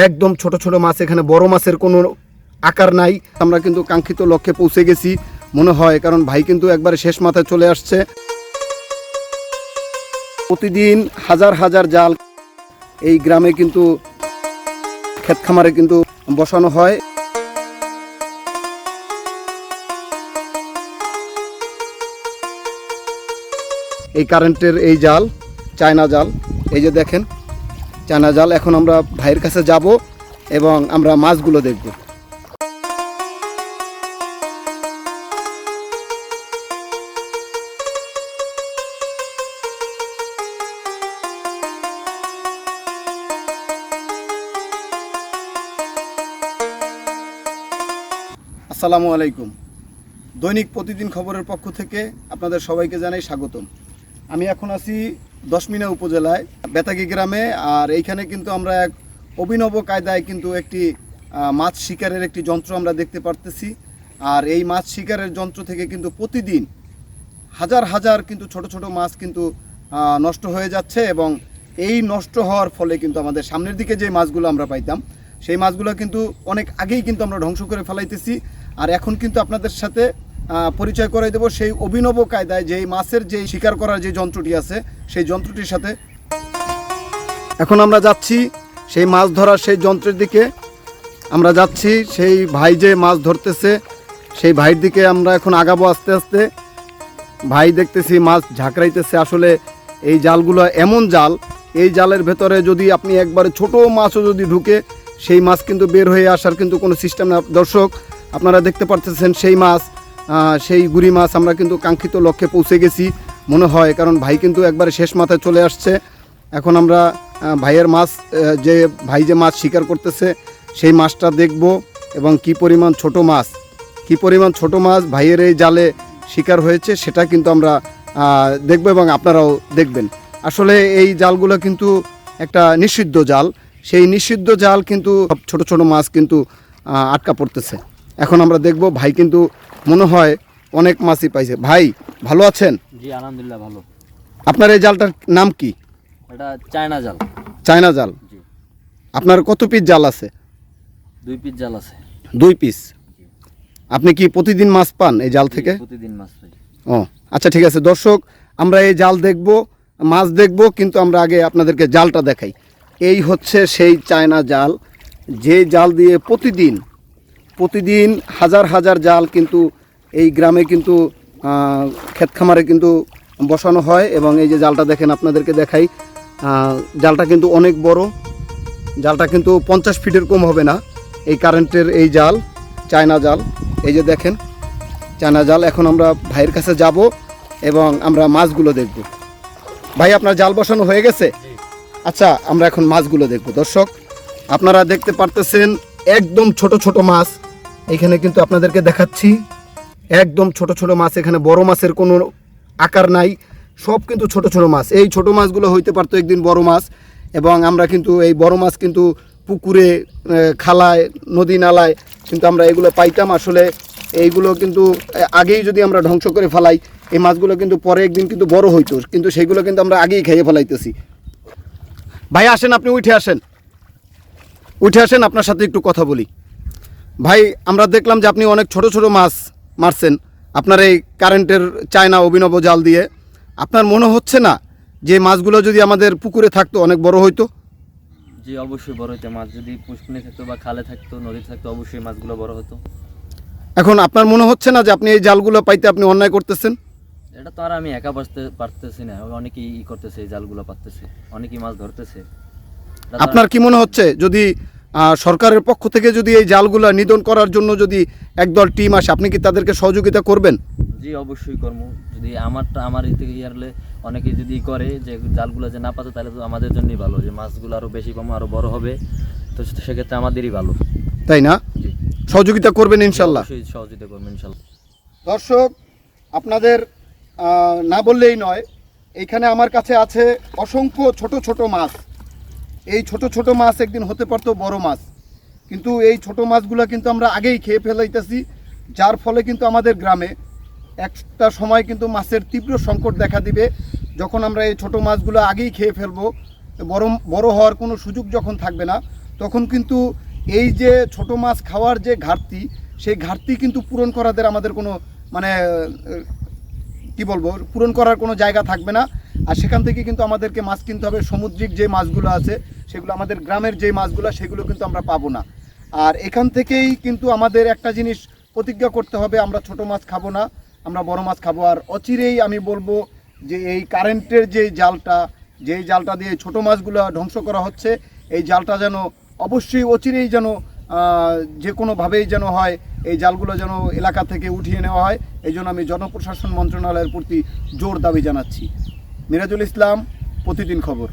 একদম ছোট ছোট মাছ, এখানে বড় মাছের কোনো আকার নাই। আমরা কিন্তু কাঙ্ক্ষিত লক্ষ্যে পৌঁছে গেছি মনে হয়, কারণ ভাই কিন্তু একবারে শেষ মাথায় চলে আসছে। প্রতিদিন হাজার হাজার জাল এই গ্রামে কিন্তু ক্ষেত খামারে কিন্তু বসানো হয়। এই কারেন্টের এই জাল, চায়না জাল, এই যে দেখেন চায়না জাল। এখন আমরা ভাইয়ের কাছে যাব এবং আমরা মাছগুলো দেখব। আসসালামু আলাইকুম। দৈনিক প্রতিদিন খবরের পক্ষ থেকে আপনাদের সবাইকে জানাই স্বাগতম। আমি এখন আছি দশমিনা উপজেলায় বেতাগী গ্রামে, আর এইখানে কিন্তু আমরা এক অভিনব কায়দায় কিন্তু একটি মাছ শিকারের একটি যন্ত্র আমরা দেখতে পারতেছি। আর এই মাছ শিকারের যন্ত্র থেকে কিন্তু প্রতিদিন হাজার হাজার কিন্তু ছোট ছোট মাছ কিন্তু নষ্ট হয়ে যাচ্ছে, এবং এই নষ্ট হওয়ার ফলে কিন্তু আমাদের সামনের দিকে যে মাছগুলো আমরা পাইতাম সেই মাছগুলো কিন্তু অনেক আগেই কিন্তু আমরা ধ্বংস করে ফেলাইতেছি। আর এখন কিন্তু আপনাদের সাথে পরিচয় করে দেব সেই অভিনব কায়দায় যেই মাছের যে শিকার করার যে যন্ত্রটি আছে সেই যন্ত্রটির সাথে। এখন আমরা যাচ্ছি সেই মাছ ধরার সেই যন্ত্রের দিকে। আমরা যাচ্ছি সেই ভাই যে মাছ ধরতেছে সেই ভাইয়ের দিকে আমরা এখন আগাবো আস্তে আস্তে। ভাই দেখতেছি মাছ ঝাঁকড়াইতেছে। আসলে এই জালগুলো এমন জাল, এই জালের ভেতরে যদি আপনি একবারে ছোট মাছও যদি ঢুকে সেই মাছ কিন্তু বের হয়ে আসার কিন্তু কোনো সিস্টেম না। দর্শক আপনারা দেখতে পারতেছেন সেই মাছ, সেই গুড়ি মাছ। আমরা কিন্তু কাঙ্ক্ষিত লক্ষ্যে পৌঁছে গেছি মনে হয়, কারণ ভাই কিন্তু একবারে শেষ মাথায় চলে আসছে। এখন আমরা ভাইয়ের মাছ, যে ভাই যে মাছ শিকার করতেছে সেই মাছটা দেখব, এবং কি পরিমাণ ছোট মাছ ভাইয়ের এই জালে শিকার হয়েছে সেটা কিন্তু আমরা দেখব এবং আপনারাও দেখবেন। আসলে এই জালগুলো কিন্তু একটা নিষিদ্ধ জাল, সেই নিষিদ্ধ জাল কিন্তু ছোট ছোট মাছ কিন্তু আটকা পড়তেছে। এখন আমরা দেখব। ভাই কিন্তু মনে হয় অনেক মাছই পাইছে। ভাই ভালো আছেন? জি আলহামদুলিল্লাহ ভালো। আপনার এই জালটার নাম কি? এটা চায়না জাল। চায়না জাল। জি। আপনার কত পিস জাল আছে? 2 পিস জাল আছে। 2 পিস। আপনি কি প্রতিদিন মাছ পান এই জাল থেকে? প্রতিদিন মাছ পাই। ও আচ্ছা, ঠিক আছে। দর্শক আমরা এই জাল দেখব, মাছ দেখব, কিন্তু আমরা আগে আপনাদেরকে জালটা দেখাই। এই হচ্ছে সেই চায়না জাল, যে জাল দিয়ে প্রতিদিন হাজার হাজার জাল কিন্তু এই গ্রামে কিন্তু ক্ষেত খামারে কিন্তু বসানো হয়। এবং এই যে জালটা দেখেন, আপনাদেরকে দেখাই। জালটা কিন্তু অনেক বড়, জালটা কিন্তু 50 ফিটের কম হবে না। এই কারেন্টের এই জাল, চায়না জাল, এই যে দেখেন চায়না জাল। এখন আমরা ভাইয়ের কাছে যাব এবং আমরা মাছগুলো দেখব। ভাই আপনার জাল বসানো হয়ে গেছে? আচ্ছা, আমরা এখন মাছগুলো দেখব। দর্শক আপনারা দেখতে পারতেছেন একদম ছোট ছোট মাছ এখানে কিন্তু আপনাদেরকে দেখাচ্ছি। একদম ছোট ছোট মাছ, এখানে বড় মাছের কোনো আকার নাই, সব কিন্তু ছোট ছোট মাছ। এই ছোট মাছগুলো হইতে পারতো একদিন বড় মাছ, এবং আমরা কিন্তু এই বড় মাছ কিন্তু পুকুরে, খালায়, নদী নালায় কিন্তু আমরা এগুলো পাইতাম। আসলে এইগুলো কিন্তু আগেই যদি আমরা ধ্বংস করে ফেলাই এই মাছগুলো কিন্তু পরে একদিন কিন্তু বড় হইতো, কিন্তু সেইগুলো কিন্তু আমরা আগেই খেয়ে ফেলাইতেছি। ভাই আসেন, আপনি উঠে আসেন, আপনার সাথে একটু কথা বলি। ভাই আমরা দেখলাম যে আপনি অনেক ছোট ছোট মাছ মারছেন আপনার এই কারেন্টের চায়না অভিনব জাল দিয়ে। আপনার মনে হচ্ছে না যে মাছগুলো যদি আমাদের পুকুরে থাকতো অনেক বড় হইতো? জি অবশ্যই বড় হতো। মাছ যদি পুষ্কুনি থাকতো বা খালে থাকতো, নদীতে থাকতো, অবশ্যই মাছগুলো বড় হতো। এখন আপনার মনে হচ্ছে না যে আপনি এই জালগুলো পাইতে আপনি অন্যায় করতেছেন? এটা তো আর আমি একা পারতেছি না, অনেকেই করতেছে, এই জালগুলো পারতেছে, অনেকেই মাছ ধরতেছে। আপনার কি মনে হচ্ছে যদি সরকারের পক্ষ থেকে যদি এই জালগুলো নিধন করার জন্য যদি একদল টিম আসে, আপনি কি তাদেরকে সহযোগিতা করবেন? জি অবশ্যই করব। যদি আমার ইয়ারলে অনেকে যদি করে যে জালগুলো যে না পাতে, তাহলে তো আমাদের জন্যই ভালো, যে মাছগুলো আরও বেশি কম আরও বড় হবে, তো সেক্ষেত্রে আমাদেরই ভালো, তাই না? জি সহযোগিতা করবেন ইনশাল্লাহ? অবশ্যই সহযোগিতা করবেন ইনশাল্লাহ। দর্শক আপনাদের না বললেই নয়, এইখানে আমার কাছে আছে অসংখ্য ছোট ছোট মাছ। এই ছোট ছোট মাছ একদিন হতে পারতো বড় মাছ, কিন্তু এই ছোট মাছগুলো কিন্তু আমরা আগেই খেয়ে ফেলাইতেছি, যার ফলে কিন্তু আমাদের গ্রামে একটা সময় কিন্তু মাছের তীব্র সংকট দেখা দিবে। যখন আমরা এই ছোট মাছগুলো আগেই খেয়ে ফেলবো, বড় হওয়ার কোনো সুযোগ যখন থাকবে না, তখন কিন্তু এই যে ছোট মাছ খাওয়ার যে ঘাটতি, সেই ঘাটতি কিন্তু পূরণ করাদের আমাদের কোনো মানে কি বলবো, পূরণ করার কোনো জায়গা থাকবে না। আর সেখান থেকে কিন্তু আমাদেরকে মাছ কিনতে হবে, সামুদ্রিক যে মাছগুলো আছে সেগুলো, আমাদের গ্রামের যে মাছগুলো সেগুলো কিন্তু আমরা পাবো না। আর এখান থেকেই কিন্তু আমাদের একটা জিনিস প্রতিজ্ঞা করতে হবে, আমরা ছোট মাছ খাবো না, আমরা বড় মাছ খাবো। আর অচিরেই আমি বলবো যে এই কারেন্টের যেই জালটা দিয়ে ছোট মাছগুলো ধ্বংস করা হচ্ছে, এই জালটা যেন অবশ্যই অচিরেই যেন যে কোনোভাবেই যেন হয়, এই জালগুলো যেন এলাকা থেকে উঠিয়ে নেওয়া হয়। এই জন্য আমি জনপ্রশাসন মন্ত্রণালয়ের প্রতি জোর দাবি জানাচ্ছি। মিরাজুল ইসলাম, প্রতিদিন খবর।